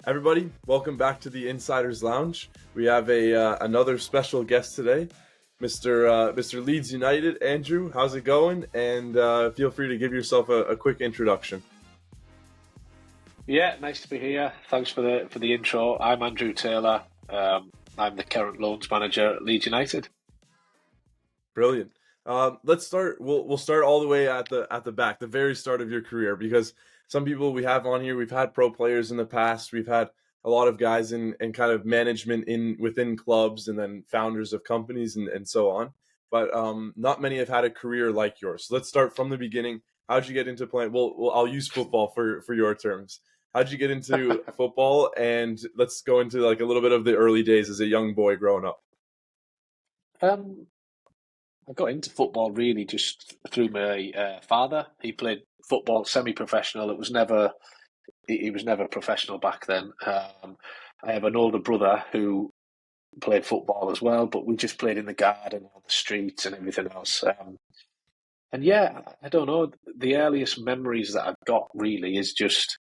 Everybody, welcome back to the Insiders Lounge. We have another special guest today, Mr. Leeds United. Andrew, how's it going? And feel free to give yourself a quick introduction. Yeah, nice to be here. Thanks for the intro. I'm Andrew Taylor. I'm the current loans manager at Leeds United. Brilliant. Let's start. We'll start all the way at the back, the very start of your career, because some people we have on here, we've had pro players in the past. We've had a lot of guys in kind of management within clubs, and then founders of companies and so on. But not many have had a career like yours. So let's start from the beginning. How'd you get into playing? Well, I'll use football for your terms. How'd you get into football? And let's go into like a little bit of the early days as a young boy growing up. I got into football really just through my father. He played football semi-professional. He was never professional back then. I have an older brother who played football as well, but we just played in the garden, on the streets, and everything else. And yeah, I don't know. The earliest memories that I've got really is just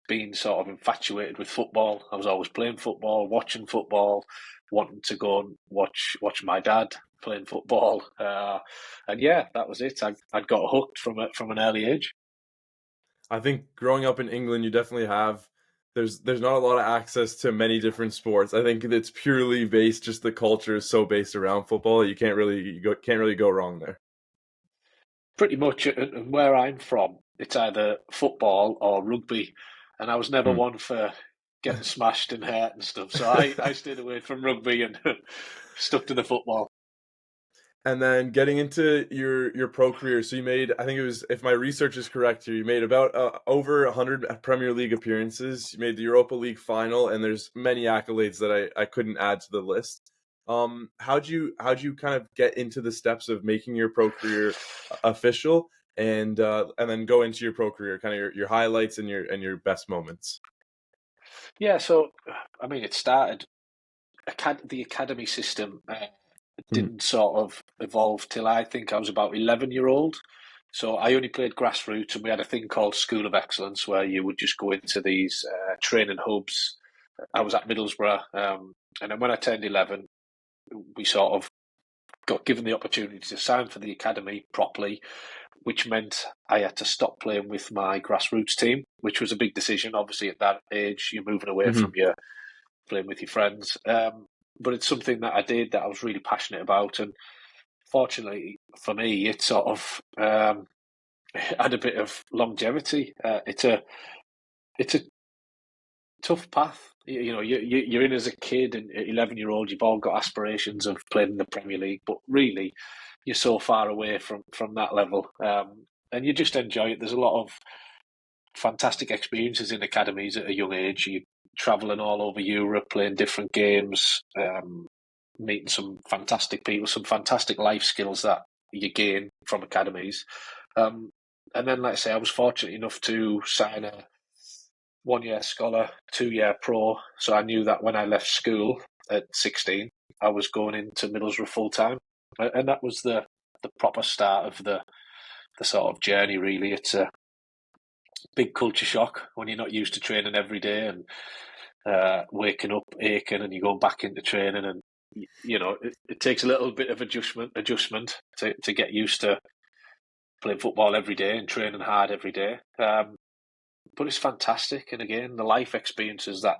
being sort of infatuated with football. I was always playing football, watching football, wanting to go and watch my dad playing football, and yeah, that was it. I'd got hooked from an early age. I think growing up in England, you definitely have. There's not a lot of access to many different sports. I think it's purely based. Just the culture is so based around football. Can't really go wrong there. Pretty much, and where I'm from, it's either football or rugby, and I was never Hmm. one for getting smashed and hurt and stuff. So I stayed away from rugby and stuck to the football. And then getting into your pro career, so you made, I think it was, if my research is correct here, you made about over 100 Premier League appearances. You made the Europa League final, and there's many accolades that I couldn't add to the list. How'd you kind of get into the steps of making your pro career official, and then go into your pro career, kind of your highlights and your best moments? Yeah, so I mean, it started the academy system. Hmm. Didn't sort of evolve till I think I was about 11 year old. So I only played grassroots, and we had a thing called School of Excellence where you would just go into these training hubs. I was at Middlesbrough, and then when I turned 11, we sort of got given the opportunity to sign for the academy properly, which meant I had to stop playing with my grassroots team, which was a big decision. Obviously, at that age, you're moving away Hmm. from your playing with your friends. But it's something that I did that I was really passionate about, and fortunately for me, it sort of had a bit of longevity. It's a tough path. You're in as a kid, and at 11-year-old, you've all got aspirations of playing in the Premier League, but really, you're so far away from that level, and you just enjoy it. There's a lot of fantastic experiences in academies at a young age. You traveling all over Europe, playing different games, meeting some fantastic people, some fantastic life skills that you gain from academies. Um, and then, like I say, I was fortunate enough to sign a 1 year scholar, 2 year pro. So I knew that when I left school at 16, I was going into Middlesbrough full time. And that was the proper start of the sort of journey, really. It's a big culture shock when you're not used to training every day and waking up aching and you're going back into training, and it takes a little bit of adjustment to get used to playing football every day and training hard every day. But it's fantastic, and again, the life experiences that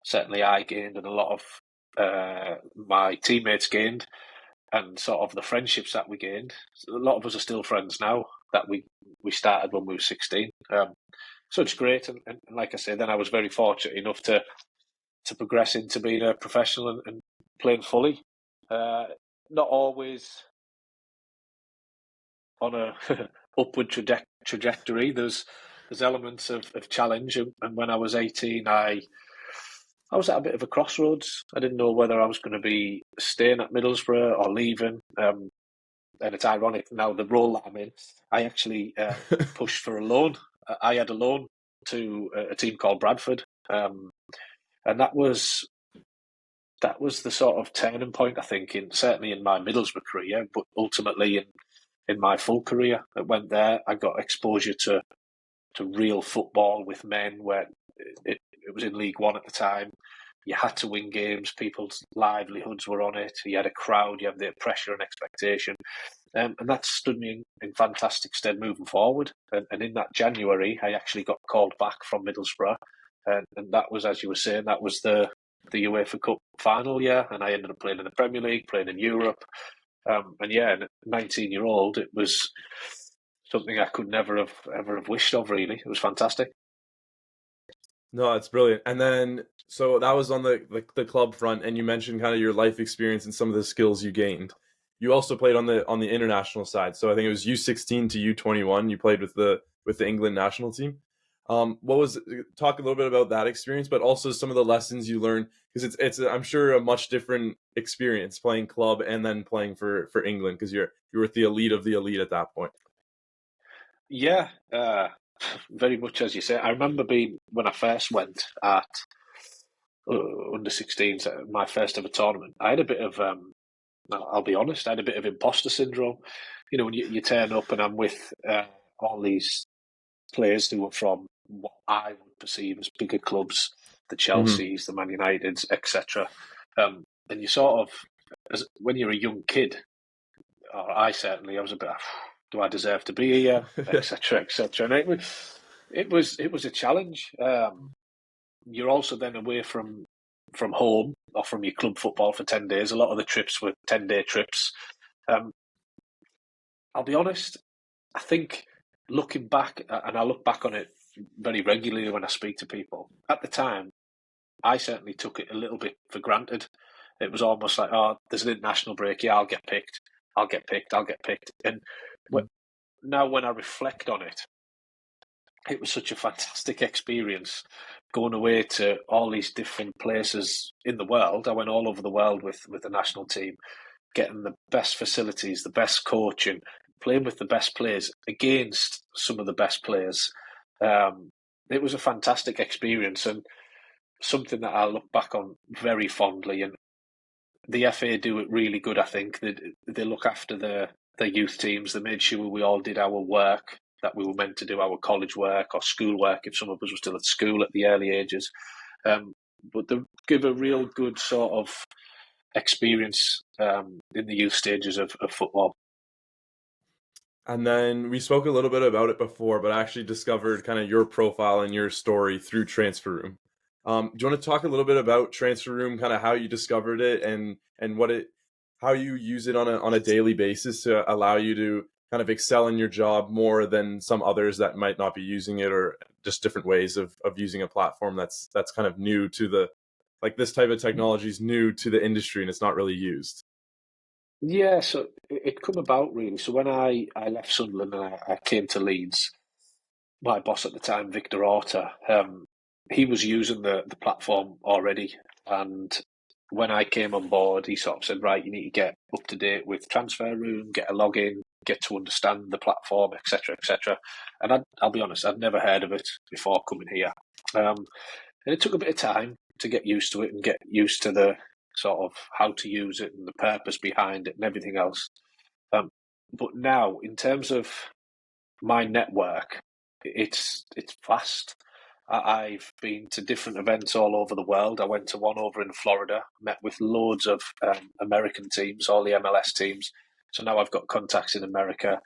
certainly I gained and a lot of my teammates gained, and sort of the friendships that we gained. A lot of us are still friends now that we started when we were 16. So it's great, and like I say, then I was very fortunate enough to progress into being a professional and playing fully. Uh, Not always on a upward trajectory. There's elements of challenge, and when I was 18, I was at a bit of a crossroads. I didn't know whether I was going to be staying at Middlesbrough or leaving. And it's ironic now, the role that I'm in, I actually pushed for a loan. I had a loan to a team called Bradford, and that was the sort of turning point, I think, certainly in my Middlesbrough career, but ultimately in my full career. I went there, I got exposure to real football with men, where it was in League One at the time. You had to win games. People's livelihoods were on it. You had a crowd. You had the pressure and expectation. And that stood me in fantastic stead moving forward. And in that January, I actually got called back from Middlesbrough. And that was, as you were saying, that was the UEFA Cup final year. And I ended up playing in the Premier League, playing in Europe. And yeah, 19-year-old, it was something I could never have ever have wished of, really. It was fantastic. No, it's brilliant. And then, so that was on the club front, and you mentioned kind of your life experience and some of the skills you gained. You also played on the international side. So I think it was U16 to U21. You played with the England national team. What was talk a little bit about that experience, but also some of the lessons you learned, because it's I'm sure a much different experience playing club and then playing for England, because you were with the elite of the elite at that point. Yeah, very much as you say. I remember being when I first went at under 16s, my first ever tournament. I had a bit of, I'll be honest, I had a bit of imposter syndrome. You know, when you turn up and I'm with all these players who were from what I would perceive as bigger clubs, the Hmm. Chelseas, the Man Uniteds, etc. And you sort of, when you're a young kid, or I certainly, I was a bit, do I deserve to be here, etc., etc. And it was a challenge. You're also then away from home or from your club football for 10 days. A lot of the trips were 10-day trips. Um, I'll be honest, I think looking back, and I look back on it very regularly when I speak to people, at the time, I certainly took it a little bit for granted. It was almost like, oh, there's an international break. Yeah, I'll get picked. I'll get picked. I'll get picked. And now when I reflect on it, it was such a fantastic experience going away to all these different places in the world. I went all over the world with the national team, getting the best facilities, the best coaching, playing with the best players against some of the best players. It was a fantastic experience and something that I look back on very fondly. And the FA do it really good, I think. They look after their youth teams. They made sure we all did our work, that we were meant to do, our college work or school work if some of us were still at school at the early ages. But they give a real good sort of experience in the youth stages of football. And then we spoke a little bit about it before, but I actually discovered kind of your profile and your story through TransferRoom. Do you want to talk a little bit about TransferRoom, kind of how you discovered it and how you use it on a daily basis to allow you to kind of excel in your job more than some others that might not be using it, or just different ways of using a platform that's kind of new to the, like, this type of technology is new to the industry and it's not really used. Yeah, so it come about really. So when I left Sunderland and I came to Leeds, my boss at the time, Victor Orta, he was using the platform already. And when I came on board, he sort of said, right, you need to get up to date with TransferRoom, get a login, get to understand the platform, etc., etc. And I'll be honest, I'd never heard of it before coming here. And it took a bit of time to get used to it and get used to the sort of how to use it and the purpose behind it and everything else. Um, but now, in terms of my network, it's vast. I've been to different events all over the world. I went to one over in Florida, met with loads of American teams, all the MLS teams. So now I've got contacts in America.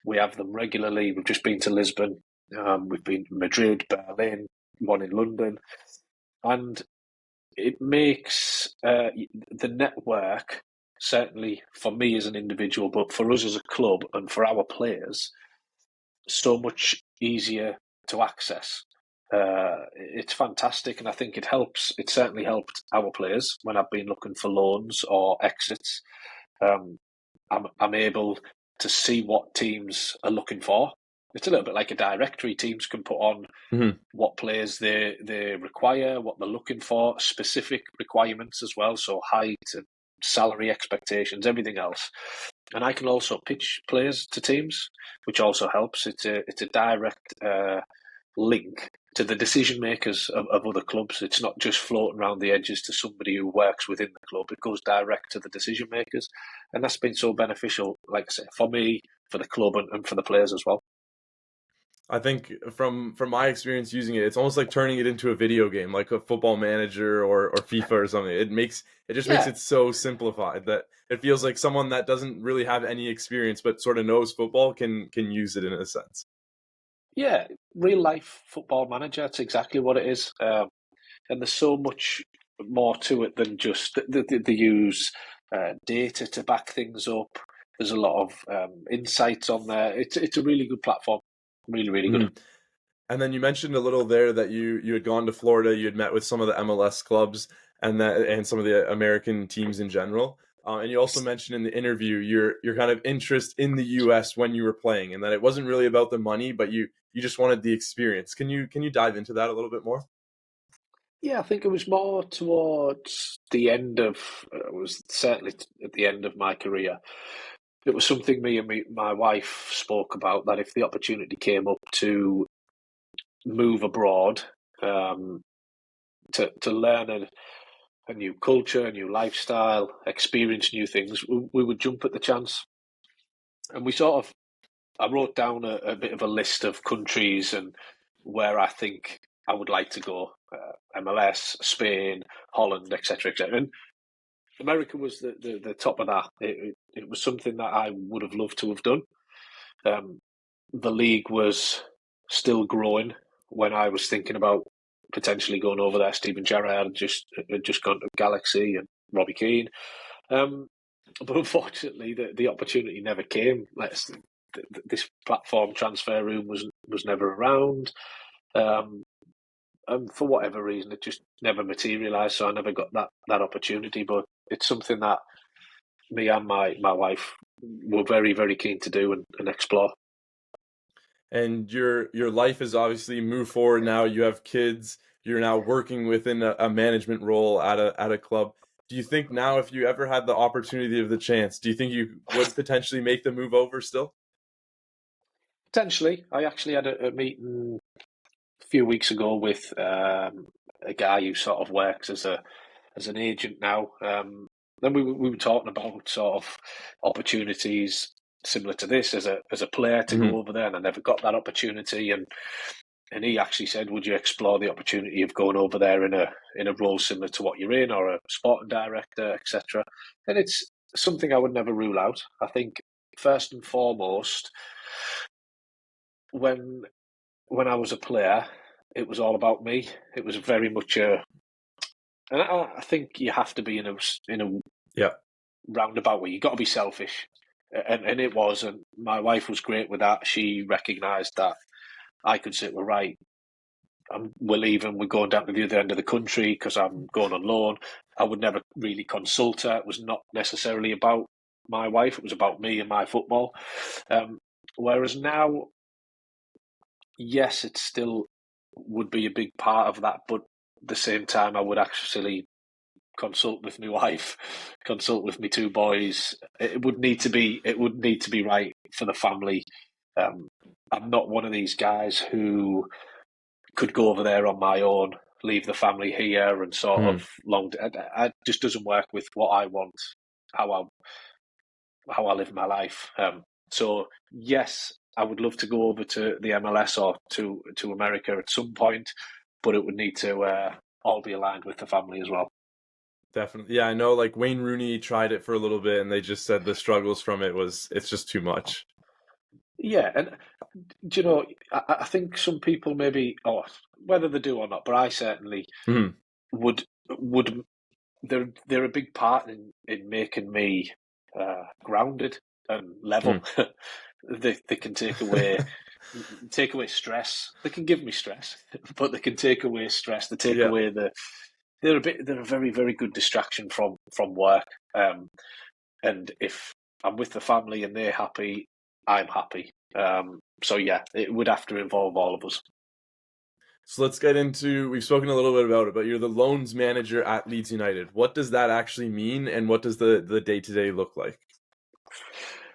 We have them regularly. We've just been to Lisbon. We've been to Madrid, Berlin, one in London. And it makes the network, certainly for me as an individual, but for us as a club and for our players, so much easier to access. It's fantastic, and I think it helps. It certainly helped our players when I've been looking for loans or exits. Um, I'm able to see what teams are looking for. It's a little bit like a directory. Teams can put on Hmm. what players they require, what they're looking for, specific requirements as well, so height and salary expectations, everything else. And I can also pitch players to teams, which also helps. It's a direct link to the decision makers of other clubs. It's not just floating around the edges to somebody who works within the club. It goes direct to the decision makers, and that's been so beneficial. Like I say, for me, for the club, and for the players as well. I think from my experience using it, it's almost like turning it into a video game, like a football manager or FIFA or something. It just makes Yeah, it so simplified that it feels like someone that doesn't really have any experience but sort of knows football can use it in a sense. yeah, real life football manager. That's exactly what it is. And there's so much more to it than just they use data to back things up. There's a lot of insights on there. It's a really good platform. Really, really good. Mhm. And then you mentioned a little there that you had gone to Florida, you had met with some of the MLS clubs and some of the American teams in general. And you also mentioned in the interview your kind of interest in the US when you were playing, and that it wasn't really about the money, but you just wanted the experience. Can you dive into that a little bit more? Yeah, I think it was more towards the end of. It was certainly at the end of my career. It was something my wife spoke about, that if the opportunity came up to move abroad, um, to learn a new culture, a new lifestyle, experience new things, we would jump at the chance. And we sort of, I wrote down a bit of a list of countries and where I think I would like to go: MLS, Spain, Holland, etc., etc. And America was the top of that. It was something that I would have loved to have done. Um, the league was still growing when I was thinking about potentially going over there. Steven Gerrard had just gone to Galaxy, and Robbie Keane. Um, but unfortunately, the opportunity never came. This platform, TransferRoom, was never around. Um, and for whatever reason, it just never materialised. So I never got that opportunity. But it's something that me and my wife were very, very keen to do and explore. And your life has obviously moved forward now. You have kids. You're now working within a management role at a club. Do you think now, if you ever had the opportunity of the chance, do you think you would potentially make the move over still? Potentially, I actually had a meeting a few weeks ago with a guy who sort of works as an agent now. Then we were talking about sort of opportunities similar to this as a player to go Hmm. over there, and I never got that opportunity. And he actually said, "Would you explore the opportunity of going over there in a role similar to what you're in, or a sporting director, etc." And it's something I would never rule out. I think first and foremost, when when I was a player, it was all about me. It was very much and I think you have to be in a Yeah. roundabout way. You got to be selfish, and it was. And my wife was great with that. She recognised that I could say, "Well, right, we're leaving. We're going down to the other end of the country because I'm going on loan." I would never really consult her. It was not necessarily about my wife. It was about me and my football. Um, whereas now, yes, it still would be a big part of that, but at the same time, I would actually consult with my wife, consult with my two boys. It would need to be. It would need to be right for the family. Um, I'm not one of these guys who could go over there on my own, leave the family here, and sort Mhm. of long. It just doesn't work with what I want, how I how I live my life. So yes, I would love to go over to the MLS or to America at some point, but it would need to all be aligned with the family as well. Definitely. Yeah, I know like Wayne Rooney tried it for a little bit and they just said the struggles from it's just too much. Yeah, and do you know, I think some people maybe, or whether they do or not, but I certainly Mhm. would. They're a big part in making me grounded and level. Mhm. They can take away stress. They can give me stress, but they can take away stress. They take Yeah. away they're a very, very good distraction from work. And if I'm with the family and they're happy, I'm happy. So yeah, it would have to involve all of us. So let's get into we've spoken a little bit about it, but you're the loans manager at Leeds United. What does that actually mean and what does the day-to-day look like?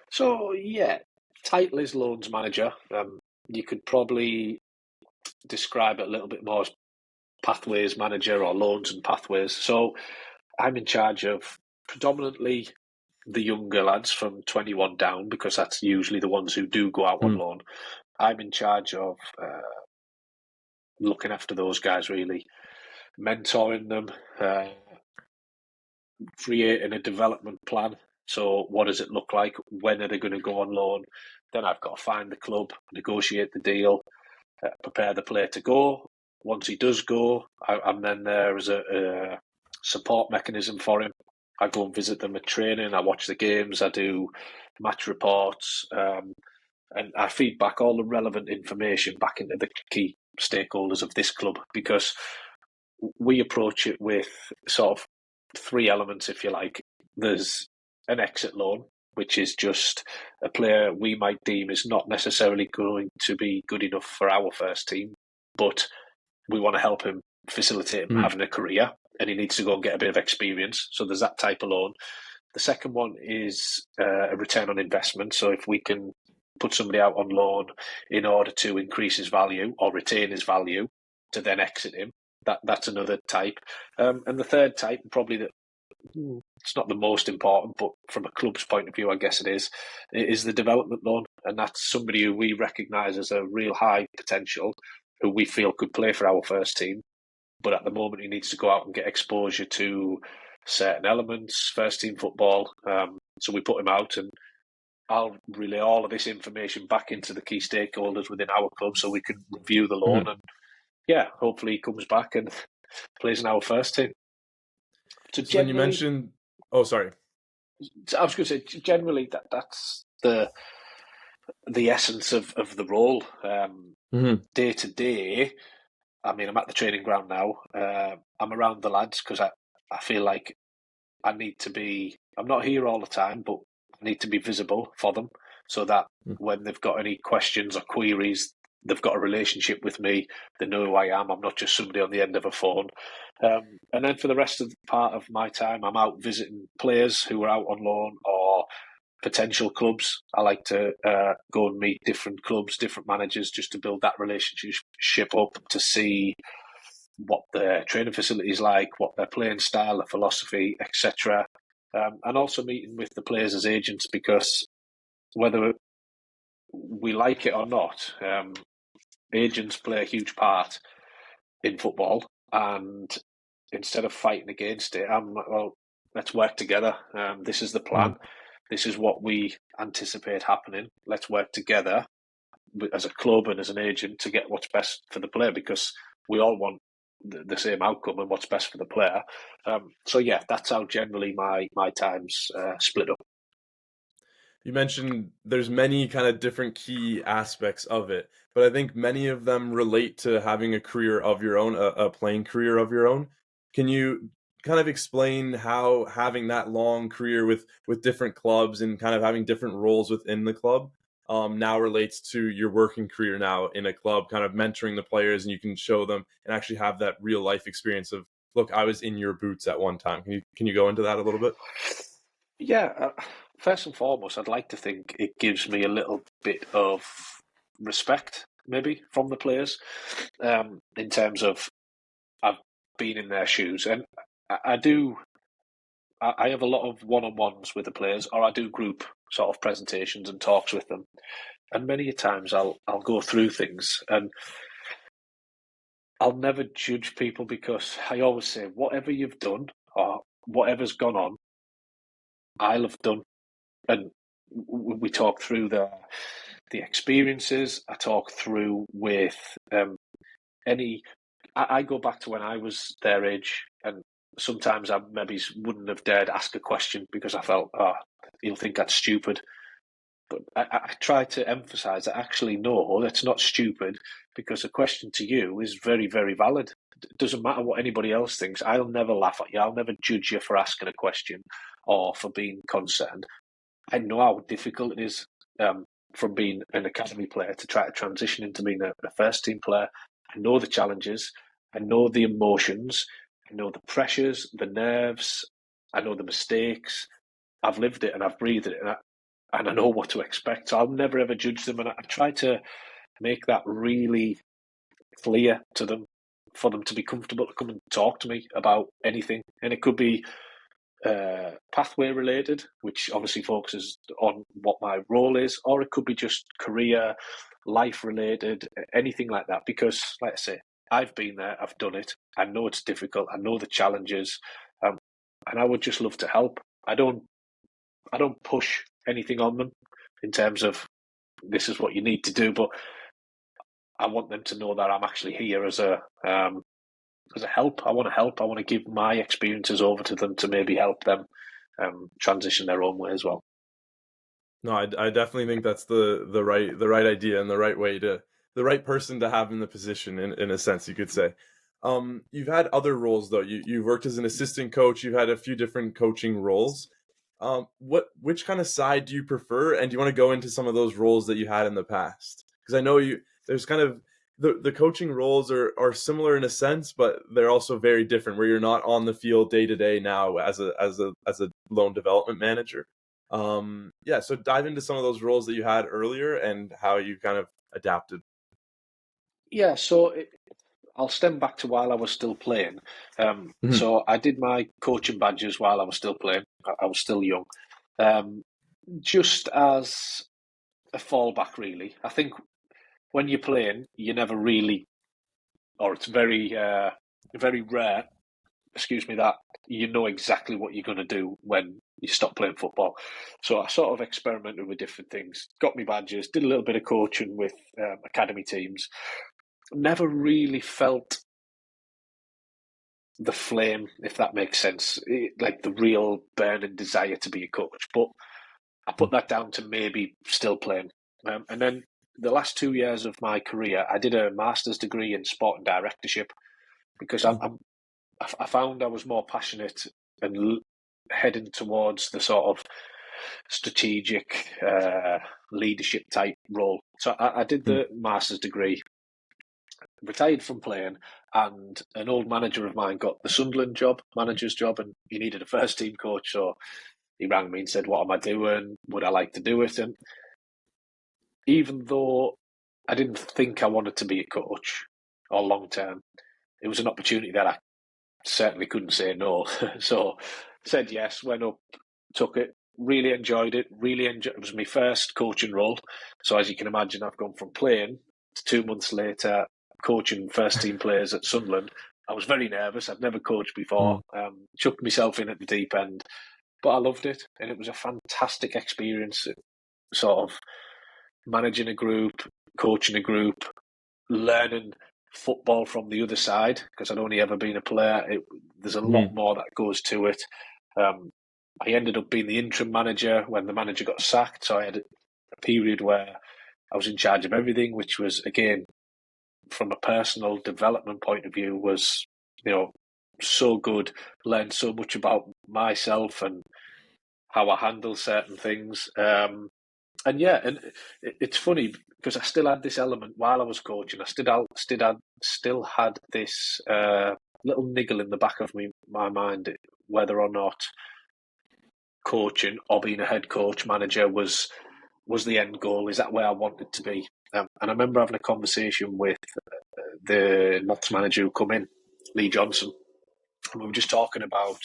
So yeah, title is loans manager. You could probably describe it a little bit more as pathways manager or loans and pathways. So I'm in charge of predominantly. the younger lads from 21 down, because that's usually the ones who do go out on loan. I'm in charge of looking after those guys, really, mentoring them, creating a development plan. So what does it look like? When are they going to go on loan? Then I've got to find the club, negotiate the deal, prepare the player to go. Once he does go, I'm then there as a support mechanism for him. I go and visit them at training. I watch the games. I do match reports, and I feed back all the relevant information back into the key stakeholders of this club, because we approach it with sort of three elements, if you like. There's an exit loan, which is just a player we might deem is not necessarily going to be good enough for our first team, but we want to help him, facilitate him having a career, and he needs to go and get a bit of experience. So there's that type of loan. The second one is a return on investment. So if we can put somebody out on loan in order to increase his value or retain his value to then exit him, that's another type. And the third type, probably it's not the most important, but from a club's point of view, I guess it is the development loan. And that's somebody who we recognise as a real high potential, who we feel could play for our first team. But at the moment, he needs to go out and get exposure to certain elements, first team football. So we put him out, and I'll relay all of this information back into the key stakeholders within our club so we can review the loan. And yeah, hopefully he comes back and plays in our first team. So then you mentioned, oh, sorry. I was going to say, generally, that's the essence of the role. Day to day, I mean, I'm at the training ground now. I'm around the lads because I feel like I need to be, I'm not here all the time, but I need to be visible for them so that when they've got any questions or queries, they've got a relationship with me. They know who I am. I'm not just somebody on the end of a phone. And then for the rest of the part of my time, I'm out visiting players who are out on loan or potential clubs. I like to go and meet different clubs, different managers, just to build that relationship up, to see what their training facilities like, what their playing style, their philosophy, etc. And also meeting with the players as agents, because whether we like it or not, agents play a huge part in football. And instead of fighting against it, well, let's work together. This is the plan. This is what we anticipate happening. Let's work together as a club and as an agent to get what's best for the player, because we all want the same outcome and what's best for the player. So yeah, that's how generally my time's split up. You mentioned there's many kind of different key aspects of it, but I think many of them relate to having a career of your own, a playing career of your own. Can you kind of explain how having that long career with different clubs and kind of having different roles within the club now relates to your working career now in a club, kind of mentoring the players, and you can show them and actually have that real life experience of, look, I was in your boots at one time. Can you go into that a little bit? Yeah, first and foremost, I'd like to think it gives me a little bit of respect, maybe, from the players, in terms of I've been in their shoes. And I do, I have a lot of one-on-ones with the players, or I do group sort of presentations and talks with them. And many a times I'll go through things, and I'll never judge people, because I always say, whatever you've done or whatever's gone on, I'll have done. And we talk through the experiences. I talk through with any. I go back to when I was their age, and sometimes I maybe wouldn't have dared ask a question because I felt, oh, he'll think that's stupid. But I try to emphasise that actually, no, that's not stupid, because a question to you is very, very valid. It doesn't matter what anybody else thinks. I'll never laugh at you. I'll never judge you for asking a question or for being concerned. I know how difficult it is, from being an academy player to try to transition into being a first team player. I know the challenges. I know the emotions. I know the pressures, the nerves. I know the mistakes. I've lived it and I've breathed it, and I know what to expect. So I'll never ever judge them. And I try to make that really clear to them, for them to be comfortable to come and talk to me about anything. And it could be pathway related, which obviously focuses on what my role is, or it could be just career, life related, anything like that. Because, like I say, I've been there, I've done it, I know it's difficult, I know the challenges, and I would just love to help. I don't push anything on them in terms of this is what you need to do, but I want them to know that I'm actually here as a help. I want to help. I want to give my experiences over to them to maybe help them transition their own way as well. No, I definitely think that's the right idea and the right person to have in the position in a sense you could say. You've had other roles though. You've worked as an assistant coach. You've had a few different coaching roles. Which kind of side do you prefer? And do you want to go into some of those roles that you had in the past? Because I know there's kind of the coaching roles are similar in a sense, but they're also very different. Where you're not on the field day to day now as a loan development manager. Yeah, so dive into some of those roles that you had earlier and how you kind of adapted. Yeah, so I'll stem back to while I was still playing. Mhm. So I did my coaching badges while I was still playing. I was still young. Just as a fallback, really. I think when you're playing, you never really, or it's very rare, excuse me, that you know exactly what you're going to do when you stop playing football. So I sort of experimented with different things, got me badges, did a little bit of coaching with academy teams. Never really felt the flame, if that makes sense, like the real burning desire to be a coach. But I put that down to maybe still playing. And then the last 2 years of my career, I did a master's degree in sport and directorship because I found I was more passionate and heading towards the sort of strategic leadership type role. So I did the master's degree, retired from playing, and an old manager of mine got the Sunderland manager's job, and he needed a first team coach. So he rang me and said, "What am I doing? Would I like to do it?" And even though I didn't think I wanted to be a coach or long term, it was an opportunity that I certainly couldn't say no. So said yes, went up, took it, really enjoyed it. It was my first coaching role. So as you can imagine, I've gone from playing to 2 months later coaching first team players at Sunderland. I was very nervous. I'd never coached before. Chucked myself in at the deep end, but I loved it, and it was a fantastic experience. Sort of managing a group, coaching a group, learning football from the other side because I'd only ever been a player. There's a lot more that goes to it. I ended up being the interim manager when the manager got sacked, so I had a period where I was in charge of everything, which was again from a personal development point of view was so good. Learned so much about myself and how I handle certain things. And yeah, and it's funny because I still had this element while I was coaching. I still had this little niggle in the back of my mind whether or not coaching or being a head coach manager was the end goal. Is that where I wanted to be? And I remember having a conversation with the Notts manager who come in, Lee Johnson, and we were just talking about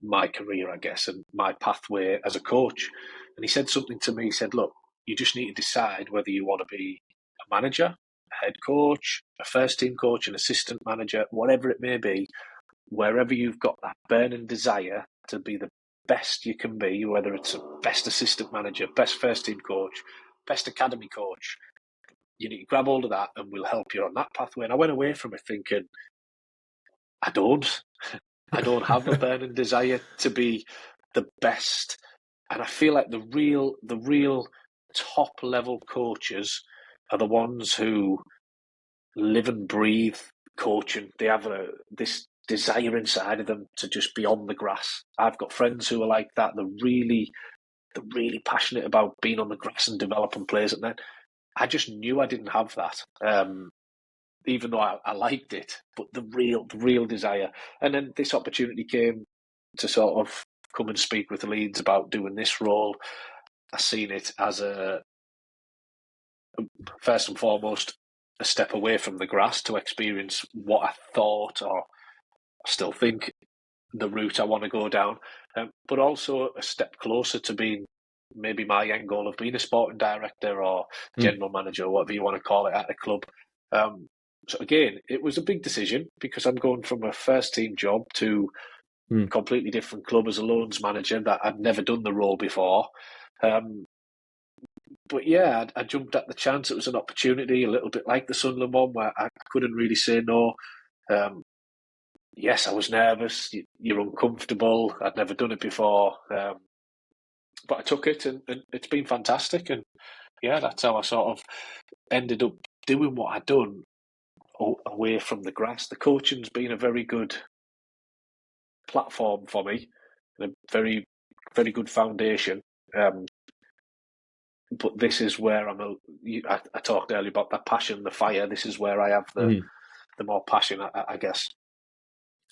my career, I guess, and my pathway as a coach. And he said something to me. He said, "Look, you just need to decide whether you want to be a manager, a head coach, a first team coach, an assistant manager, whatever it may be, wherever you've got that burning desire to be the best you can be, whether it's a best assistant manager, best first team coach, best academy coach, you need to grab hold of that and we'll help you on that pathway." And I went away from it thinking, I don't. I don't have a burning desire to be the best. And I feel like the real top level coaches are the ones who live and breathe coaching. They have this desire inside of them to just be on the grass. I've got friends who are like that. They're really passionate about being on the grass and developing players. And then I just knew I didn't have that. Even though I liked it, but the real desire. And then this opportunity came to sort of come and speak with the Leeds about doing this role. I seen it as first and foremost, a step away from the grass to experience what I thought or still think the route I want to go down, but also a step closer to being maybe my end goal of being a sporting director or Mm, general manager, or whatever you want to call it, at a club. So again, it was a big decision because I'm going from a first team job to mm, completely different club as a loans manager that I'd never done the role before. Um, but yeah, I jumped at the chance. It was an opportunity, a little bit like the Sunderland one, where I couldn't really say no. Um, yes, I was nervous. You're uncomfortable. I'd never done it before, but I took it, and it's been fantastic. And yeah, that's how I sort of ended up doing what I'd done away from the grass. The coaching's been a very good platform for me, and a very, very good foundation. Um, but this is where I talked earlier about that passion, the fire. This is where I have mm. the more passion, I guess.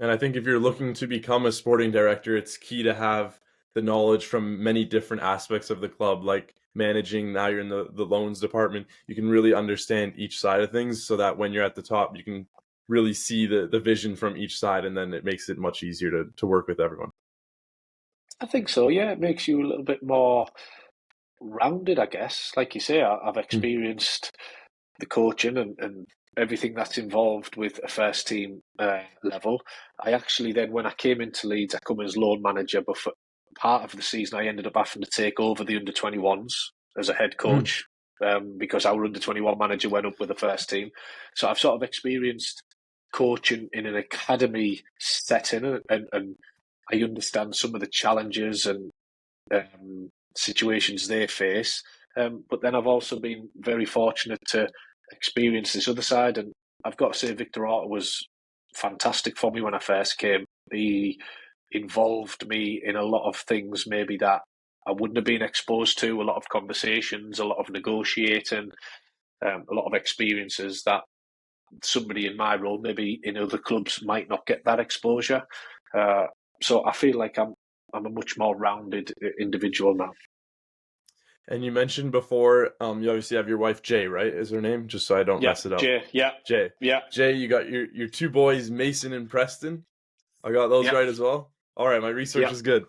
And I think if you're looking to become a sporting director, it's key to have the knowledge from many different aspects of the club, like managing. Now you're in the loans department. You can really understand each side of things so that when you're at the top, you can really see the vision from each side, and then it makes it much easier to work with everyone. I think so. Yeah, it makes you a little bit more rounded, I guess. Like you say, I've Mm, experienced the coaching and everything that's involved with a first team level. I actually then, when I came into Leeds, I come as loan manager, but for part of the season, I ended up having to take over the under 21s as a head mm, coach because our under 21 manager went up with the first team. So I've sort of experienced coaching in an academy setting, and I understand some of the challenges and situations they face. But then I've also been very fortunate to experience this other side, and I've got to say, Victor Orta was fantastic for me when I first came. He involved me in a lot of things maybe that I wouldn't have been exposed to, a lot of conversations, a lot of negotiating, a lot of experiences that somebody in my role, maybe in other clubs, might not get that exposure. Uh, so I feel like I'm a much more rounded individual now. And you mentioned before, you obviously have your wife Jay, right? Is her name? Just so I don't Yeah, mess it up. Jay. Yeah, Jay. yeah, Jay, you got your two boys, Mason and Preston. I got those yeah, right as well. All right, my research yeah. is good.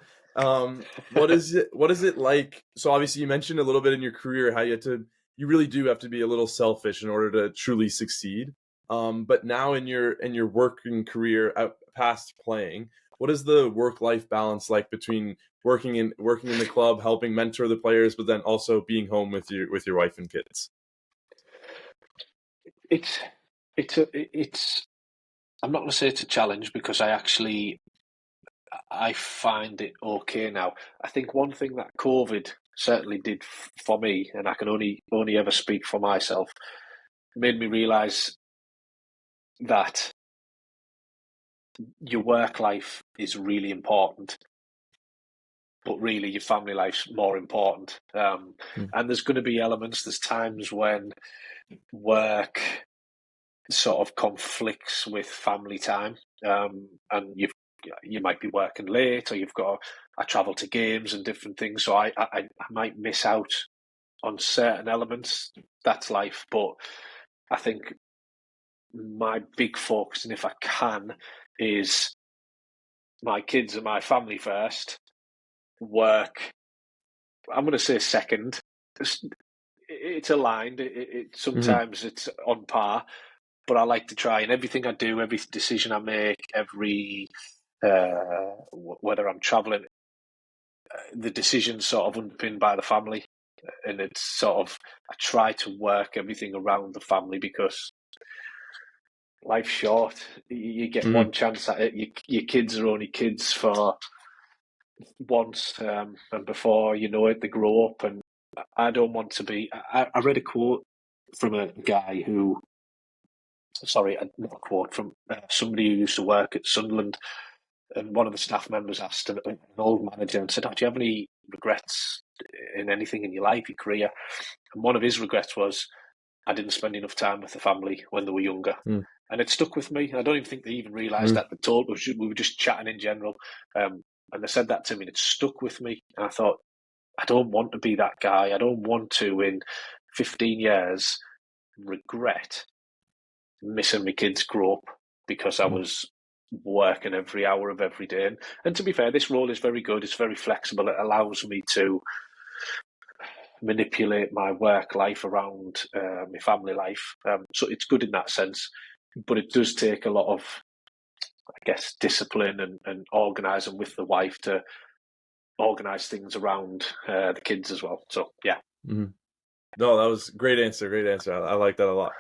What is it like? So obviously you mentioned a little bit in your career how you really do have to be a little selfish in order to truly succeed. But now in your working career past playing, what is the work life balance like between working in the club, helping mentor the players, but then also being home with your wife and kids? It's it's. I'm not going to say it's a challenge because I find it okay now. I think one thing that COVID certainly did for me, and I can only ever speak for myself, made me realise that your work life is really important, but really your family life's more important. Mm, And there's going to be elements. There's times when work sort of conflicts with family time, and you might be working late, or you've got I travel to games and different things, so I might miss out on certain elements. That's life, but I think my big focus, and if I can, is my kids and my family first. Work, I'm going to say second. It's aligned. mhm, Sometimes it's on par, but I like to try, and everything I do, every decision I make, every whether I'm traveling, the decision's sort of underpinned by the family, and it's sort of I try to work everything around the family because life's short. You get one mhm, chance at it. Your kids are only kids for once, and before you know it, they grow up. And I don't want to be. I read a quote from a guy who, sorry, not a quote from somebody who used to work at Sunderland, and one of the staff members asked an old manager and said, "Oh, do you have any regrets in anything in your life, your career?" And one of his regrets was, "I didn't spend enough time with the family when they were younger." mm, And it stuck with me. I don't even think they even realised mm, that they told. We were just chatting in general, and they said that to me, and it stuck with me. And I thought, I don't want to be that guy. I don't want to, in 15 years, regret missing my kids grow up because I mm. was working every hour of every day. And to be fair, this role is very good. It's very flexible. It allows me to manipulate my work life around my family life. So it's good in that sense, but it does take a lot of, I guess, discipline and organising with the wife to organise things around the kids as well. So yeah. Mhm. No, that was great answer. Great answer. I like that a lot.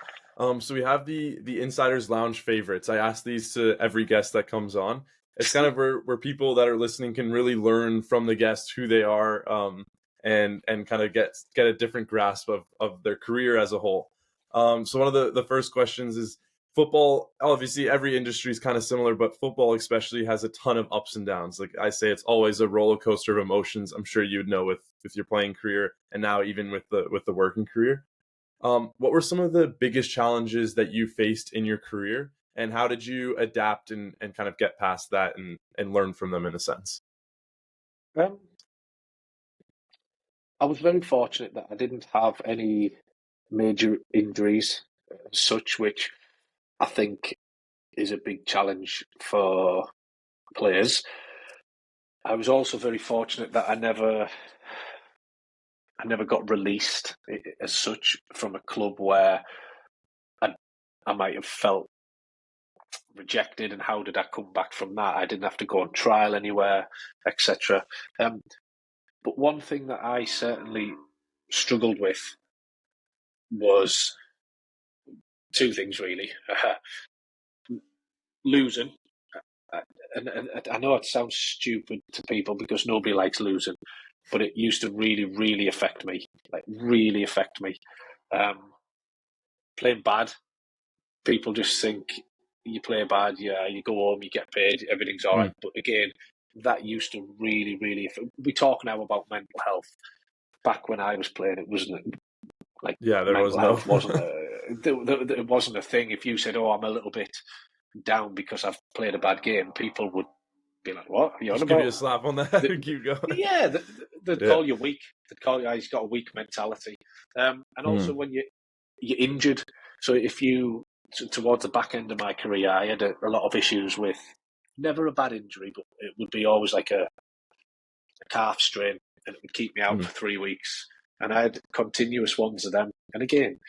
So we have the Insider's Lounge favorites. I ask these to every guest that comes on. It's kind of where people that are listening can really learn from the guest who they are, and kind of get a different grasp of their career as a whole. So one of the first questions is football. Obviously, every industry is kind of similar, but football especially has a ton of ups and downs. Like I say, it's always a roller coaster of emotions. I'm sure you'd know with your playing career, and now even with the working career. What were some of the biggest challenges that you faced in your career, and how did you adapt and kind of get past that and learn from them in a sense? Um, I was very fortunate that I didn't have any major injuries as such, which I think is a big challenge for players. I was also very fortunate that I never got released as such from a club where I, I might have felt rejected, and how did I come back from that? I didn't have to go on trial anywhere, etc. But one thing that I certainly struggled with was two things really. Losing, and I know it sounds stupid to people because nobody likes losing, but it used to really, really affect me. Like really affect me. Um, Playing bad, people just think you play bad, yeah, you go home, you get paid, everything's all Mm. right. But again, that used to really, really. We talk now about mental health. Back when I was playing, it wasn't like Yeah, there was mental no. health wasn't it wasn't a thing. If you said, "Oh, I'm a little bit down because I've played a bad game," people would be like, "What are you on Just give you about?" a slap on the head and keep going. Yeah, they'd Yeah. call you weak. They'd call you, he's got a weak mentality. And also Mm. when you're injured. So if you towards the back end of my career, I had a lot of issues with never a bad injury, but it would be always like a calf strain, and it would keep me out Mm. for 3 weeks. And I had continuous ones of them. And again,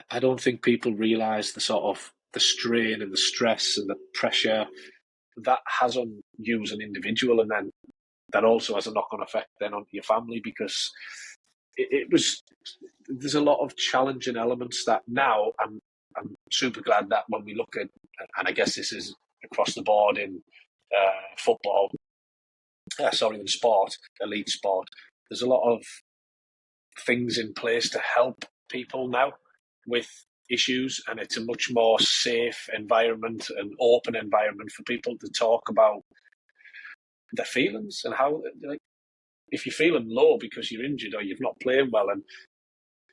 I don't think people realise the sort of the strain and the stress and the pressure that has on you as an individual, and then that also has a knock-on effect then onto your family, because it was there's a lot of challenging elements that now I'm super glad that when we look at, and I guess this is across the board in football, in sport, elite sport, there's a lot of things in place to help people now with issues, and it's a much more safe environment and open environment for people to talk about their feelings and how, like, if you're feeling low because you're injured or you've not playing well. And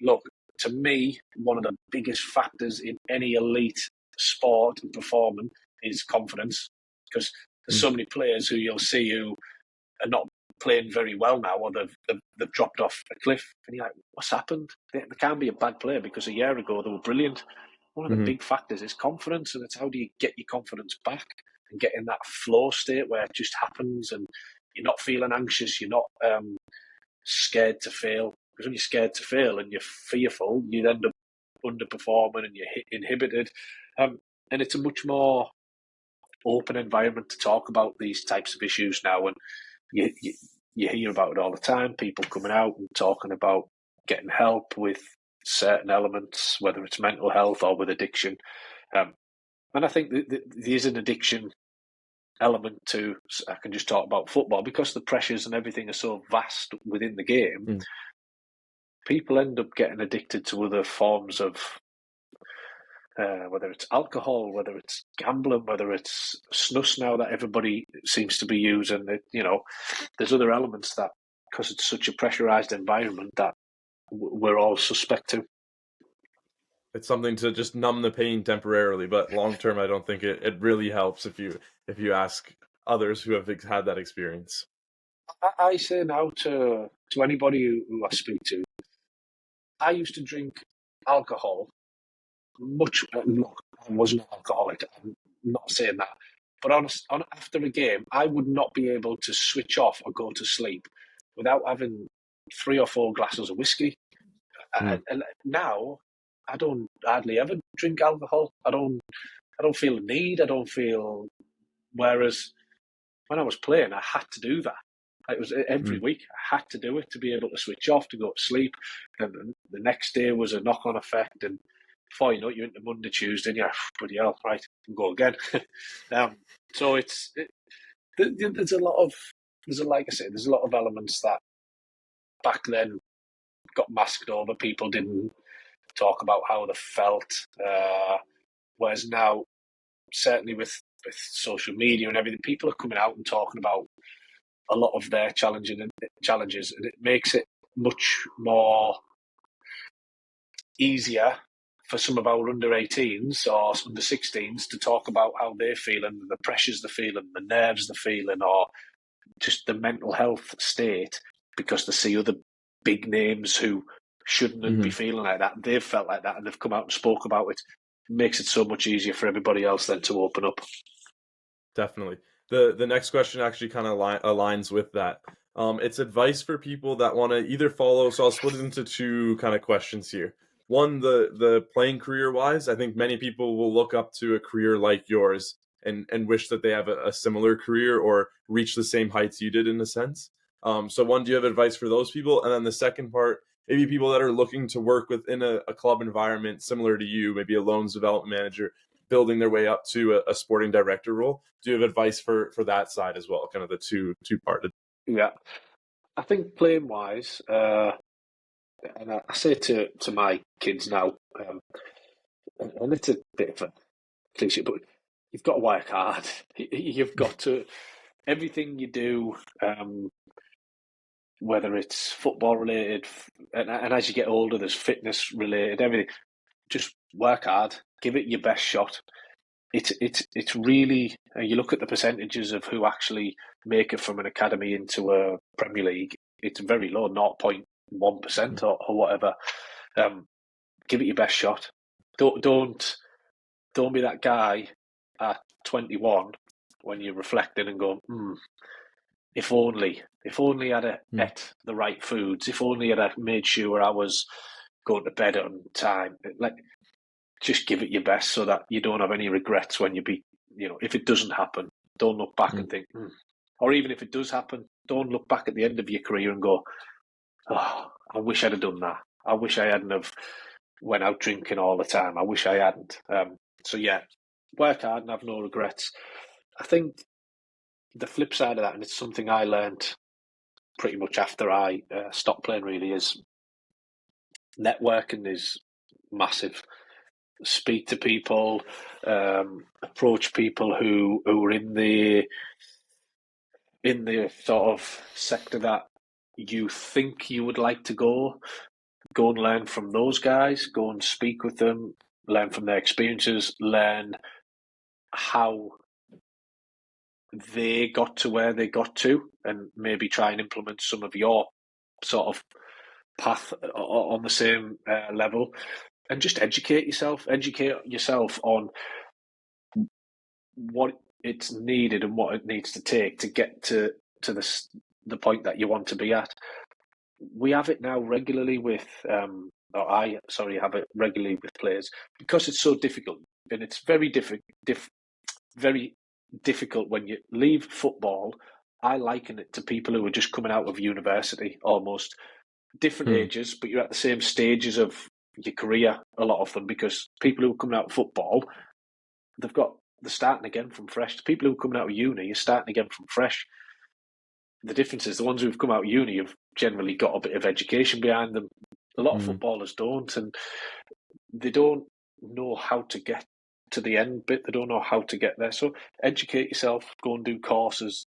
look, to me, one of the biggest factors in any elite sport and performance is confidence, because there's Mm. so many players who you'll see who are not playing very well now, or they've dropped off a cliff, and you're like, what's happened? They can't be a bad player because a year ago they were brilliant. One of the Mm. big factors is confidence, and it's how do you get your confidence back and get in that flow state where it just happens, and you're not feeling anxious, you're not scared to fail. Because when you're scared to fail and you're fearful, you end up underperforming and you're inhibited. And it's a much more open environment to talk about these types of issues now. And you hear about it all the time, people coming out and talking about getting help with certain elements, whether it's mental health or with addiction. And I think there's an addiction element to, I can just talk about football, because the pressures and everything are so vast within the game. Mm. People end up getting addicted to other forms of, whether it's alcohol, whether it's gambling, whether it's snus now that everybody seems to be using. There's other elements that, because it's such a pressurized environment, that we're all suspect to. It's something to just numb the pain temporarily, but long term, I don't think it really helps if you ask others who have had that experience. I say now to anybody who I speak to, I used to drink alcohol much. Look, I wasn't an alcoholic. I'm not saying that, But on after a game, I would not be able to switch off or go to sleep without having 3 or 4 glasses of whiskey. Mm. And now I don't hardly ever drink alcohol. I don't feel the need. I don't feel. Whereas when I was playing, I had to do that. It was every Mm. week. I had to do it to be able to switch off, to go to sleep. And the next day was a knock-on effect. And before you know it, you're into Monday, Tuesday, and you're, bloody hell, right, and go again. So there's a lot of, like I said, there's a lot of elements that back then got masked over. People didn't talk about how they felt. Whereas now, certainly with social media and everything, people are coming out and talking about a lot of their challenges, and it makes it much more easier for some of our under 18s or under 16s to talk about how they're feeling, the pressures they're feeling, the nerves they're feeling, or just the mental health state, because they see other big names who shouldn't be feeling like that. They've felt like that and they've come out and spoke about it. It makes it so much easier for everybody else then to open up. Definitely. The next question actually kind of aligns with that. It's advice for people that want to either follow. So I'll split it into two kind of questions here. One, the playing career wise, I think many people will look up to a career like yours and wish that they have a similar career or reach the same heights you did in a sense. So one, do you have advice for those people? And then the second part, maybe people that are looking to work within a club environment similar to you, maybe a loans development manager, building their way up to a sporting director role. Do you have advice for that side as well? Kind of the two parted. Yeah, I think playing wise, and I say to my kids now, and it's a bit of a cliche, but you've got to work hard. You've got to, everything you do, whether it's football related, and as you get older, there's fitness related, everything. Just work hard, give it your best shot. It's really, you look at the percentages of who actually make it from an academy into a Premier League. It's very low, 0.1% or whatever. Give it your best shot. Don't be that guy at 21 when you're reflecting and going, if only I'd ate the right foods, if only I'd made sure I was going to bed on time. Just give it your best so that you don't have any regrets when if it doesn't happen, don't look back and think, or even if it does happen, don't look back at the end of your career and go, oh, I wish I'd have done that. I wish I hadn't have went out drinking all the time. I wish I hadn't. So yeah, work hard and have no regrets. I think the flip side of that, and it's something I learned pretty much after I stopped playing, really, is networking is massive. Speak to people, approach people who are in the sort of sector that you think you would like to go. Go and learn from those guys. Go and speak with them. Learn from their experiences. Learn how they got to where they got to, and maybe try and implement some of your sort of path on the same level. And just educate yourself. Educate yourself on what it's needed and what it needs to take to get to the point that you want to be at. We have it now regularly with, have it regularly with players because it's so difficult, and it's very very difficult when you leave football. I liken it to people who are just coming out of university, almost different ages, but you're at the same stages of your career, a lot of them, because people who are coming out of football, they're starting again from fresh. The people who are coming out of uni are starting again from fresh. The difference is the ones who've come out of uni have generally got a bit of education behind them. A lot of footballers don't, and they don't know how to get to the end bit. They don't know how to get there. So educate yourself, go and do courses.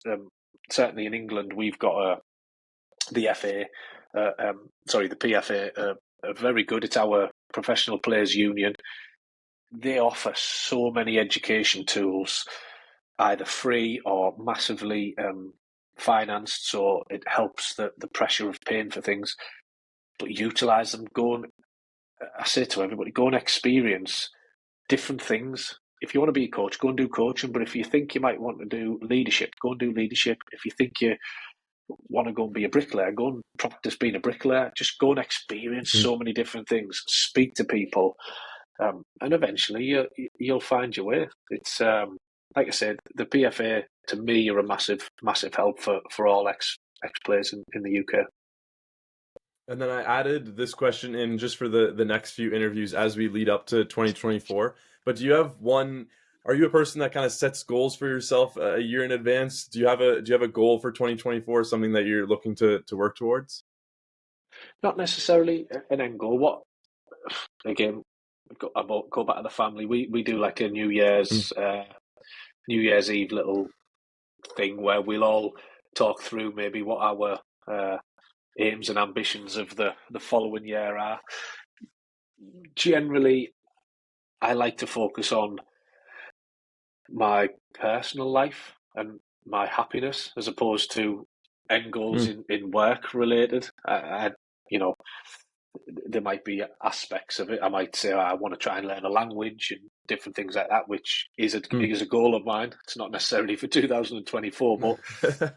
Certainly in England, we've got the PFA, are very good. It's our professional players union. They offer so many education tools, either free or massively financed, so it helps the pressure of paying for things. But utilise them. I say to everybody, go and experience different things. if you want to be a coach, go and do coaching. But if you think you might want to do leadership, go and do leadership. If you think you want to go and be a bricklayer, go and practice being a bricklayer. Just go and experience Mm. so many different things. Speak to people, and eventually you'll find your way. It's like I said, the PFA to me are a massive help for all ex players in the UK. And then I added this question in just for the next few interviews as we lead up to 2024. But do you have one? Are you a person that kind of sets goals for yourself a year in advance? Do you have a goal for 2024? Something that you're looking to work towards? Not necessarily an end goal. What again? Go back to the family. We do like a Mm. New Year's Eve little thing where we'll all talk through maybe what our aims and ambitions of the following year are. Generally, I like to focus on my personal life and my happiness as opposed to end goals Mm. in work related. You know, there might be aspects of it. I might say, oh, I want to try and learn a language and different things like that, which is Mm. a goal of mine. It's not necessarily for 2024, but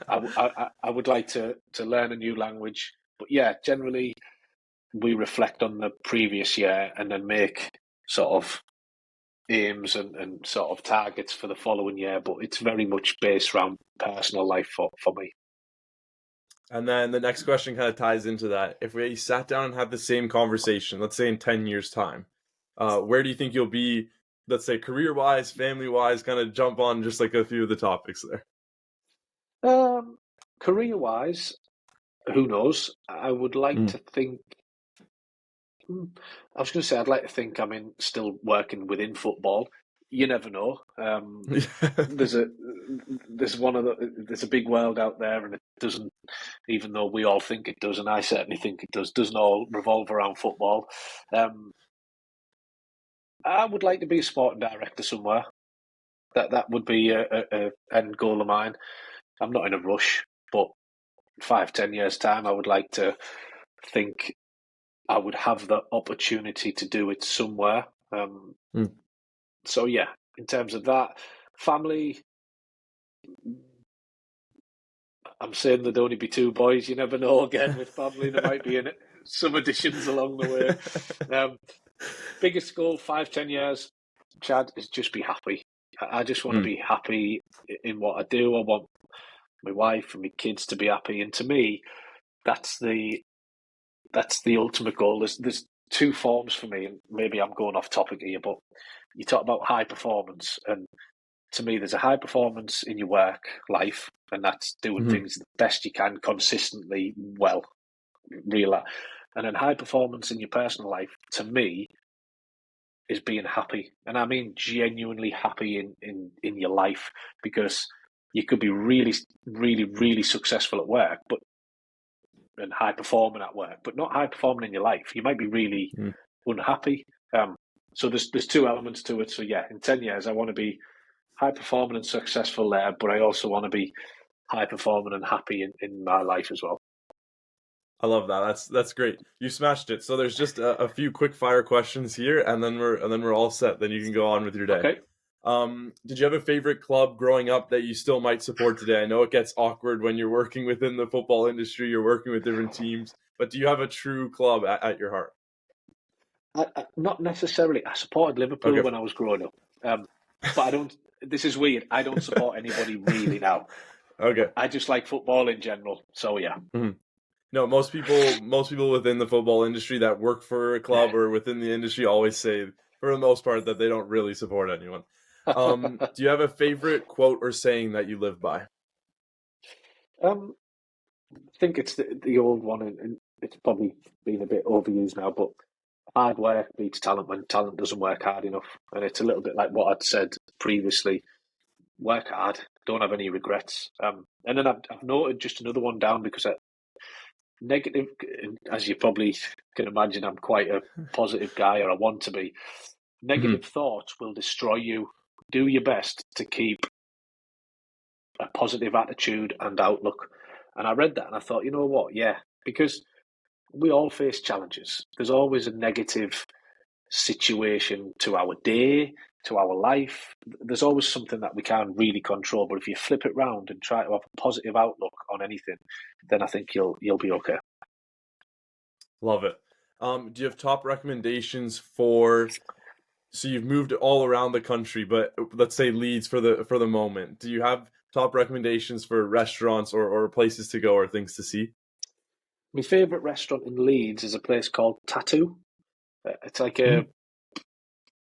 I would like to learn a new language. But yeah, generally we reflect on the previous year and then make sort of aims and sort of targets for the following year. But it's very much based around personal life for me. And then the next question kind of ties into that. If we sat down and had the same conversation, let's say in 10 years' time, where do you think you'll be, let's say career-wise, family-wise, kind of jump on just like a few of the topics there? Career wise, who knows? I would like Mm. to think. I was going to say I'd like to think I'm still working within football. You never know. There's a there's a big world out there, and it doesn't. Even though we all think it does, and I certainly think it does, doesn't all revolve around football. Um, I would like to be a sporting director somewhere. That would be a end goal of mine. I'm not in a rush, but 5-10 years time, I would like to think I would have the opportunity to do it somewhere. Mm. So yeah, in terms of that, family, I'm saying there'd only be two boys. You never know. Again, with family, there might be some additions along the way. Biggest goal, 5-10 years, Chad, is just be happy. I just want to Mm. be happy in what I do. I want my wife and my kids to be happy, and to me, that's the ultimate goal. There's two forms for me, and maybe I'm going off topic here, but you talk about high performance, and to me, there's a high performance in your work life, and that's doing Mhm. things the best you can consistently well, real. And then high performance in your personal life, to me, is being happy, and I mean genuinely happy in your life, because you could be really successful at work, but and high performing at work, but not high performing in your life. You might be really Mm. unhappy. So there's two elements to it. So yeah, in 10 years, I want to be high performing and successful there, but I also want to be high performing and happy in my life as well. I love that. That's great. You smashed it. So there's just a few quick fire questions here, and then we're all set. Then you can go on with your day. Okay. Did you have a favorite club growing up that you still might support today? I know it gets awkward when you're working within the football industry, you're working with different teams, but do you have a true club at your heart? Not necessarily. I supported Liverpool Okay. when I was growing up, but I don't. This is weird. I don't support anybody really now. Okay. I just like football in general. So yeah. Mhm. No, most people within the football industry that work for a club or within the industry always say, for the most part, that they don't really support anyone. Do you have a favorite quote or saying that you live by? um, I think it's the old one, and it's probably been a bit overused now, but hard work beats talent when talent doesn't work hard enough. And it's a little bit like what I'd said previously: work hard, don't have any regrets. And then I've noted just another one down, because negative, as you probably can imagine, I'm quite a positive guy, or I want to be. Mhm. Negative thoughts will destroy you. Do your best to keep a positive attitude and outlook. And I read that and I thought, you know what? Yeah, because we all face challenges. There's always a negative situation to our day, to our life. There's always something that we can't really control, but if you flip it round and try to have a positive outlook on anything, then I think you'll be okay. Love it. Do you have top recommendations for? So you've moved all around the country, but let's say Leeds for the moment. Do you have top recommendations for restaurants or places to go or things to see? My favourite restaurant in Leeds is a place called Tattoo. It's like Mm,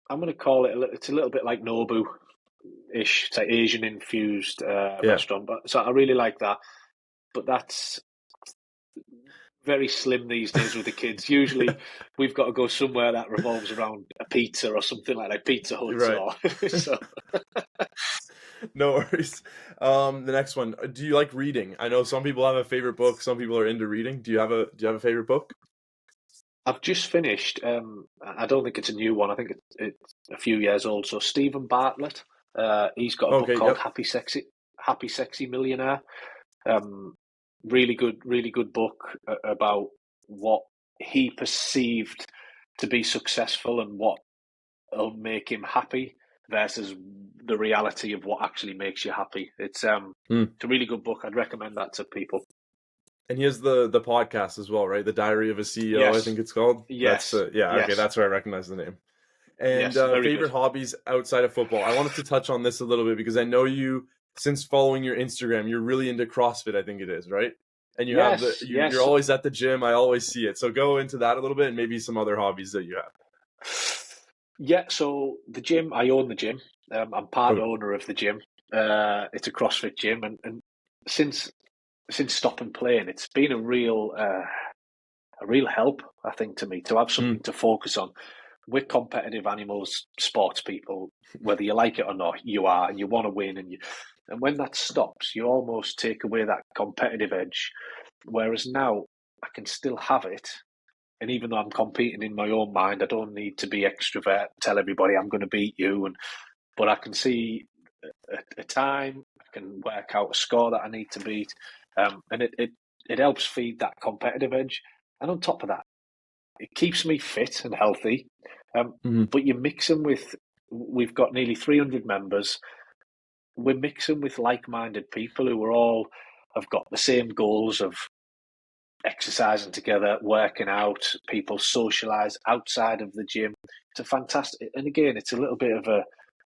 I'm going to call it, it's a little bit like Nobu-ish. It's like Asian infused yeah. restaurant, but so I really like that. But that's very slim these days with the kids. Usually, we've got to go somewhere that revolves around a pizza or something like Pizza Hut Right. or so. No worries. The next one. Do you like reading? I know some people have a favorite book. Some people are into reading. Do you have a favorite book? I've just finished. I don't think it's a new one. I think it's a few years old. So Stephen Bartlett, he's got a book Okay. called Yep. Happy Sexy Millionaire. Um, really good book about what he perceived to be successful and what will make him happy versus the reality of what actually makes you happy. Mm. It's a really good book. I'd recommend that to people. And he has the podcast as well, right? The Diary of a CEO, I Yes, think it's called. That's yes, yeah. Okay, yes, that's where I recognize the name. And yes. Very good. favorite hobbies outside of football. I wanted to touch on this a little bit because I know you, since following your Instagram, you're really into CrossFit, I think it is, right? And you have Yes, you're yes. always at the gym. I always see it. So go into that a little bit and maybe some other hobbies that you have. Yeah, so the gym, I own the gym. I'm part Okay. owner of the gym. It's a CrossFit gym, and since stopping playing, it's been a real help, I think, to me to have something Mm, to focus on. We're competitive animals, sports people, whether you like it or not, you are, and you want to win, and when that stops, you almost take away that competitive edge. Whereas now, I can still have it, and even though I'm competing in my own mind, I don't need to be extrovert, tell everybody I'm going to beat you, but I can see a time, I can work out a score that I need to beat, and it helps feed that competitive edge. And on top of that, it keeps me fit and healthy. mhm, But you mix them with, we've got nearly 300 members. We're mixing with like-minded people who are all have got the same goals of exercising together, working out. People socialize outside of the gym. It's a fantastic, and again, it's a little bit of a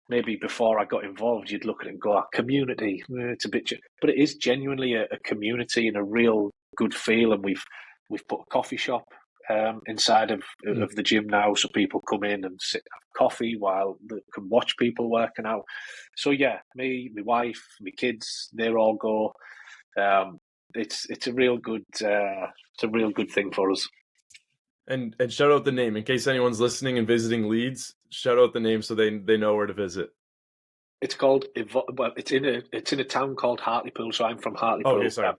maybe before I got involved, you'd look at it and go, community, it's a bit, but it is genuinely a community and a real good feel. And we've put a coffee shop inside mm. of the gym now, so people come in and sit have coffee while they can watch people working out. So yeah, me, my wife, my kids, they all go. Um, it's a real good it's a real good thing for us. And shout out the name in case anyone's listening and visiting Leeds. Shout out the name so they know where to visit. It's called well, it's in a town called Hartlepool. So I'm from Oh, okay, Hartlepool. sorry.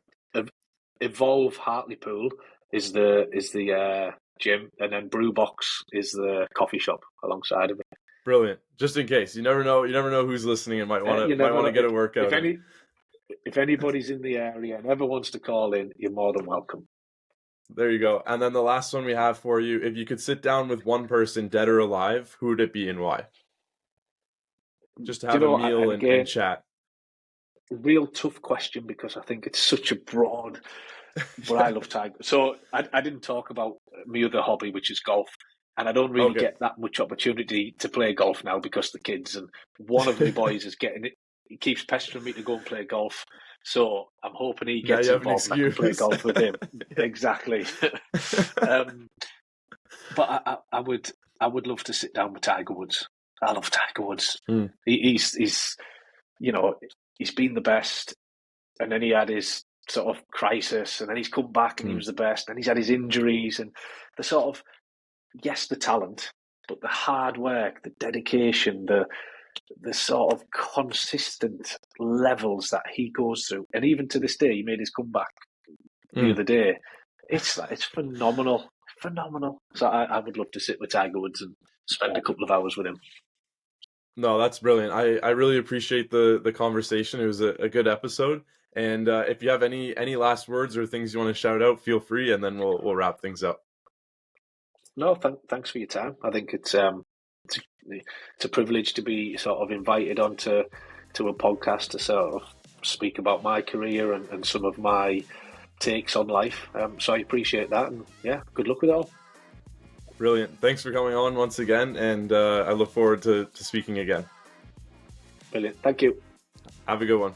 Evolve Hartlepool is the gym, and then Brewbox is the coffee shop alongside of it. Brilliant. Just in case, you never know. You never know who's listening and might want You to might never want know to get a workout in. if anybody's in the area and ever wants to call in, you're more than welcome. There you go. And then the last one we have for you: if you could sit down with one person, dead or alive, who would it be and why? Just to Do you have a know? meal And and again, chat. real tough question because I think it's such a broad. But I Yeah. love Tiger. So I didn't talk about my other hobby, which is golf. And I don't really Okay. get that much opportunity to play golf now because the kids and one of my boys is getting it. He keeps pestering me to go and play golf. So I'm hoping he Now gets you have an involved and I can play excuse. golf with him. Yeah. Exactly. um, but I would love to sit down with Tiger Woods. I love Tiger Woods. Hmm. He's you know he's been the best, and then he had his sort of crisis, and then he's come back and he Hmm. was the best, and he's had his injuries, and the sort of yes, the talent, but the hard work, the dedication, the sort of consistent levels that he goes through, and even to this day, he made his comeback the Hmm. other day. It's phenomenal, phenomenal. So I would love to sit with Tiger Woods and spend a couple of hours with him. No, that's brilliant. I really appreciate the conversation. It was a good episode. And if you have any last words or things you want to shout out, feel free, and then we'll wrap things up. No, thanks for your time. I think it's it's a privilege to be sort of invited onto to a podcast to sort of speak about my career and some of my takes on life. So I appreciate that, and yeah, good luck with it all. Brilliant. Thanks for coming on once again, and I look forward to speaking again. Brilliant. Thank you. Have a good one.